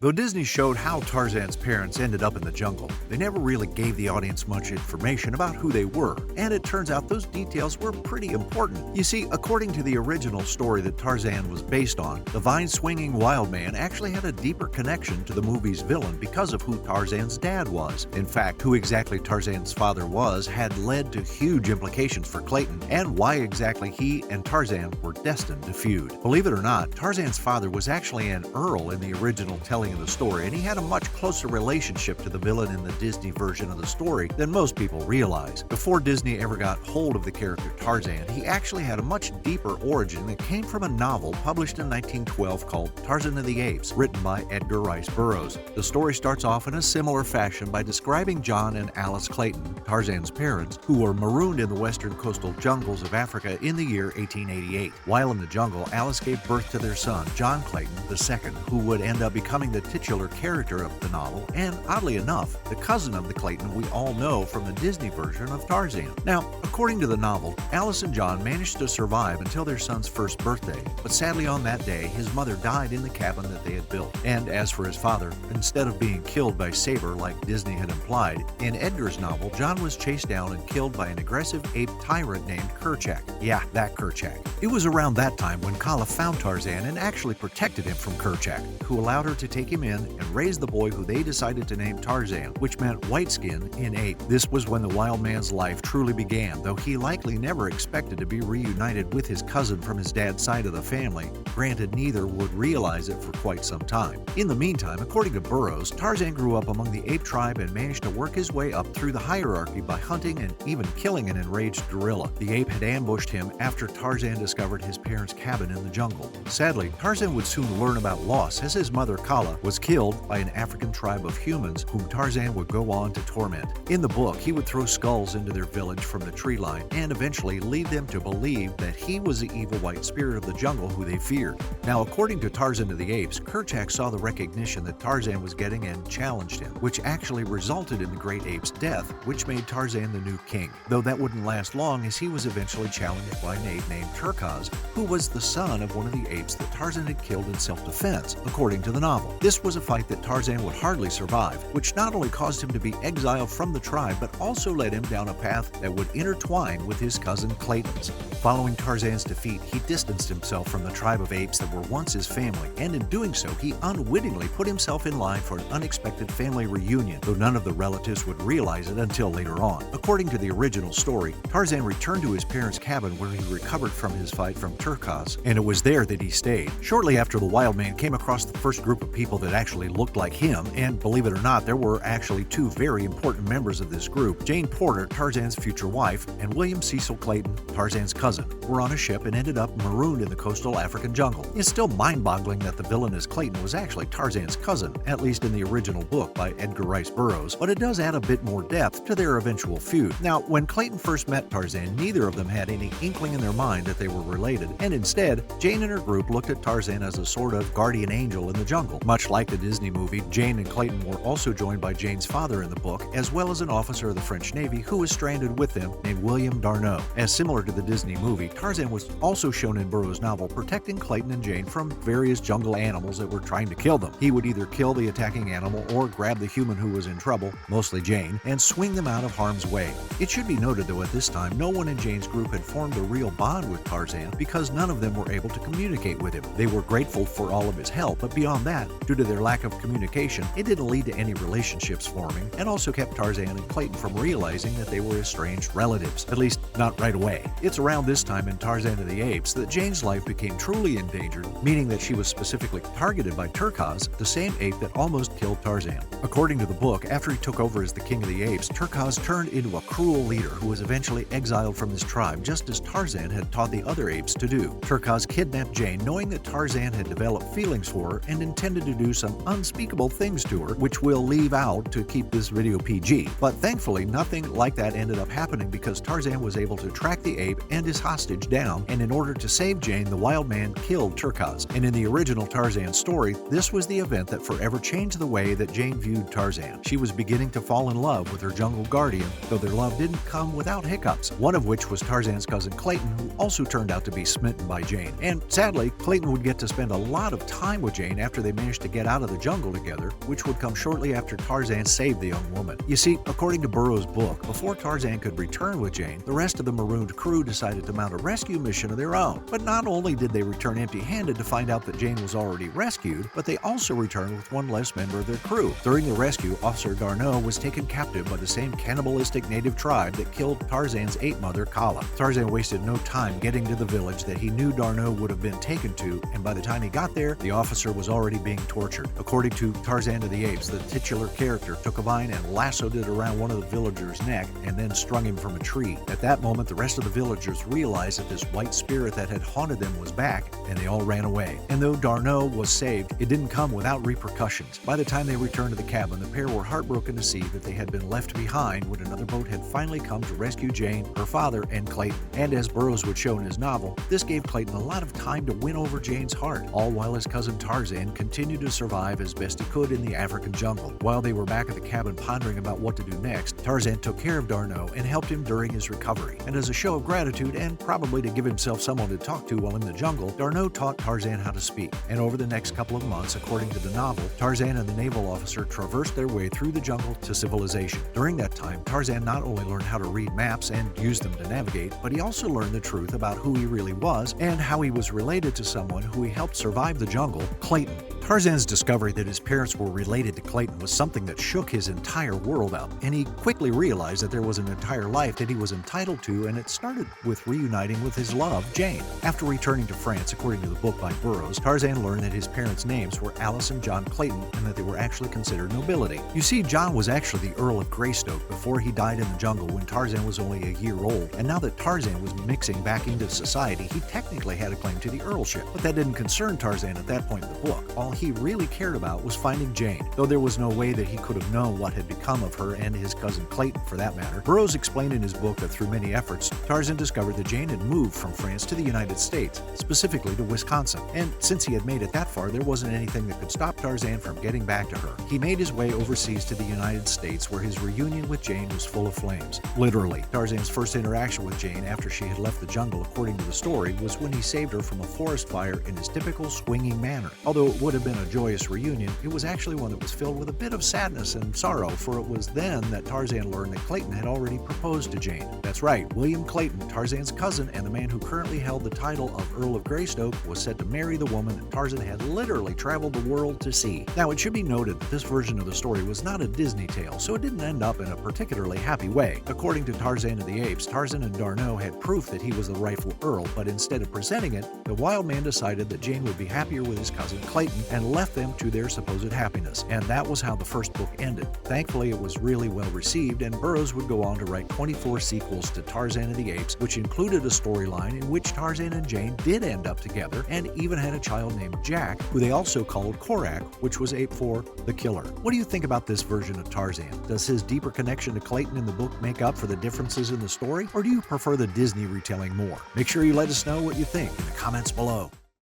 Though Disney showed how Tarzan's parents ended up in the jungle, they never really gave the audience much information about who they were, and it turns out those details were pretty important. You see, according to the original story that Tarzan was based on, the vine-swinging wild man actually had a deeper connection to the movie's villain because of who Tarzan's dad was. In fact, who exactly Tarzan's father was had led to huge implications for Clayton and why exactly he and Tarzan were destined to feud. Believe it or not, Tarzan's father was actually an earl in the original telling of the story, and he had a much closer relationship to the villain in the Disney version of the story than most people realize. Before Disney ever got hold of the character Tarzan, he actually had a much deeper origin that came from a novel published in 1912 called Tarzan of the Apes, written by Edgar Rice Burroughs. The story starts off in a similar fashion by describing John and Alice Clayton, Tarzan's parents, who were marooned in the western coastal jungles of Africa in the year 1888. While in the jungle, Alice gave birth to their son, John Clayton II, who would end up becoming the titular character of the novel, and oddly enough, the cousin of the Clayton we all know from the Disney version of Tarzan. Now, according to the novel, Alice and John managed to survive until their son's first birthday, but sadly on that day, his mother died in the cabin that they had built. And as for his father, instead of being killed by Saber like Disney had implied, in Edgar's novel, John was chased down and killed by an aggressive ape tyrant named Kerchak. Yeah, that Kerchak. It was around that time when Kala found Tarzan and actually protected him from Kerchak, who allowed her to take him in and raise the boy who they decided to name Tarzan, which meant white skin in ape. This was when the wild man's life truly began, though he likely never expected to be reunited with his cousin from his dad's side of the family. Granted, neither would realize it for quite some time. In the meantime, according to Burroughs, Tarzan grew up among the ape tribe and managed to work his way up through the hierarchy by hunting and even killing an enraged gorilla. The ape had ambushed him after Tarzan discovered his parents' cabin in the jungle. Sadly, Tarzan would soon learn about loss as his mother Kala was killed by an African tribe of humans whom Tarzan would go on to torment. In the book, he would throw skulls into their village from the tree line and eventually lead them to believe that he was the evil white spirit of the jungle who they feared. Now, according to Tarzan of the Apes, Kerchak saw the recognition that Tarzan was getting and challenged him, which actually resulted in the great ape's death, which made Tarzan the new king. Though that wouldn't last long, as he was eventually challenged by an ape named Turkaz, who was the son of one of the apes that Tarzan had killed in self-defense, according to the novel. This was a fight that Tarzan would hardly survive, which not only caused him to be exiled from the tribe, but also led him down a path that would intertwine with his cousin Clayton's. Following Tarzan's defeat, he distanced himself from the tribe of apes that were once his family, and in doing so, he unwittingly put himself in line for an unexpected family reunion, though none of the relatives would realize it until later on. According to the original story, Tarzan returned to his parents' cabin where he recovered from his fight from Turkaz, and it was there that he stayed. Shortly after, the wild man came across the first group of people that actually looked like him, and believe it or not, there were actually two very important members of this group. Jane Porter, Tarzan's future wife, and William Cecil Clayton, Tarzan's cousin, were on a ship and ended up marooned in the coastal African jungle. It's still mind-boggling that the villainous Clayton was actually Tarzan's cousin, at least in the original book by Edgar Rice Burroughs, but it does add a bit more depth to their eventual feud. Now, when Clayton first met Tarzan, neither of them had any inkling in their mind that they were related, and instead, Jane and her group looked at Tarzan as a sort of guardian angel in the jungle. Much like the Disney movie, Jane and Clayton were also joined by Jane's father in the book, as well as an officer of the French Navy who was stranded with them named William Darnau. As similar to the Disney movie, Tarzan was also shown in Burroughs' novel protecting Clayton and Jane from various jungle animals that were trying to kill them. He would either kill the attacking animal or grab the human who was in trouble, mostly Jane, and swing them out of harm's way. It should be noted though, at this time, no one in Jane's group had formed a real bond with Tarzan because none of them were able to communicate with him. They were grateful for all of his help, but beyond that, due to their lack of communication, it didn't lead to any relationships forming, and also kept Tarzan and Clayton from realizing that they were estranged relatives, at least not right away. It's around this time in Tarzan of the Apes that Jane's life became truly endangered, meaning that she was specifically targeted by Turkaz, the same ape that almost killed Tarzan. According to the book, after he took over as the king of the apes, Turkaz turned into a cruel leader who was eventually exiled from his tribe, just as Tarzan had taught the other apes to do. Turkaz kidnapped Jane, knowing that Tarzan had developed feelings for her and intended to do some unspeakable things to her, which we'll leave out to keep this video PG. But thankfully, nothing like that ended up happening because Tarzan was able to track the ape and his hostage down, and in order to save Jane, the wild man killed Turkaz. And in the original Tarzan story, this was the event that forever changed the way that Jane viewed Tarzan. She was beginning to fall in love with her jungle guardian, though their love didn't come without hiccups, one of which was Tarzan's cousin Clayton, who also turned out to be smitten by Jane. And sadly, Clayton would get to spend a lot of time with Jane after they managed to get out of the jungle together, which would come shortly after Tarzan saved the young woman. You see, according to Burroughs' book, before Tarzan could return with Jane, the rest of the marooned crew decided to mount a rescue mission of their own. But not only did they return empty-handed to find out that Jane was already rescued, but they also returned with one less member of their crew. During the rescue, Officer D'Arnaud was taken captive by the same cannibalistic native tribe that killed Tarzan's ape mother, Kala. Tarzan wasted no time getting to the village that he knew D'Arnaud would have been taken to, and by the time he got there, the officer was already being tortured. According to Tarzan of the Apes, the titular character took a vine and lassoed it around one of the villagers' neck and then strung him from a tree. At that moment, the rest of the villagers realized that this white spirit that had haunted them was back, and they all ran away. And though D'Arnaud was saved, it didn't come without repercussions. By the time they returned to the cabin, the pair were heartbroken to see that they had been left behind when another boat had finally come to rescue Jane, her father, and Clayton. And as Burroughs would show in his novel, this gave Clayton a lot of time to win over Jane's heart, all while his cousin Tarzan continued to survive as best he could in the African jungle. While they were back at the cabin pondering about what to do next, Tarzan took care of D'Arnaud and helped him during his recovery. And as a show of gratitude, and probably to give himself someone to talk to while in the jungle, D'Arnaud taught Tarzan how to speak. And over the next couple of months, according to the novel, Tarzan and the naval officer traversed their way through the jungle to civilization. During that time, Tarzan not only learned how to read maps and use them to navigate, but he also learned the truth about who he really was and how he was related to someone who he helped survive the jungle, Clayton. Tarzan's discovery that his parents were related to Clayton was something that shook his entire world up, and he quickly realized that there was an entire life that he was entitled to, and it started with reuniting with his love, Jane. After returning to France, according to the book by Burroughs, Tarzan learned that his parents' names were Alice and John Clayton, and that they were actually considered nobility. You see, John was actually the Earl of Greystoke before he died in the jungle when Tarzan was only a year old, and now that Tarzan was mixing back into society, he technically had a claim to the earlship. But that didn't concern Tarzan at that point in the book. All he really cared about was finding Jane, though there was no way that he could have known what had become of her and his cousin Clayton for that matter. Burroughs explained in his book that through many efforts, Tarzan discovered that Jane had moved from France to the United States, specifically to Wisconsin. And since he had made it that far, there wasn't anything that could stop Tarzan from getting back to her. He made his way overseas to the United States, where his reunion with Jane was full of flames. Literally, Tarzan's first interaction with Jane after she had left the jungle, according to the story, was when he saved her from a forest fire in his typical swinging manner. Although it would have been a joyous reunion, it was actually one that was filled with a bit of sadness and sorrow, for it was then that Tarzan learned that Clayton had already proposed to Jane. That's right, William Clayton, Tarzan's cousin and the man who currently held the title of Earl of Greystoke, was set to marry the woman that Tarzan had literally traveled the world to see. Now, it should be noted that this version of the story was not a Disney tale, so it didn't end up in a particularly happy way. According to Tarzan of the Apes, Tarzan and D'Arnaud had proof that he was the rightful Earl, but instead of presenting it, the wild man decided that Jane would be happier with his cousin Clayton and left them to their supposed happiness. And that was how the first book ended. Thankfully, it was really well received, and Burroughs would go on to write 24 sequels to Tarzan of the Apes, which included a storyline in which Tarzan and Jane did end up together and even had a child named Jack, who they also called Korak, which was ape for the killer. What do you think about this version of Tarzan? Does his deeper connection to Clayton in the book make up for the differences in the story, or do you prefer the Disney retelling more? Make sure you let us know what you think in the comments below.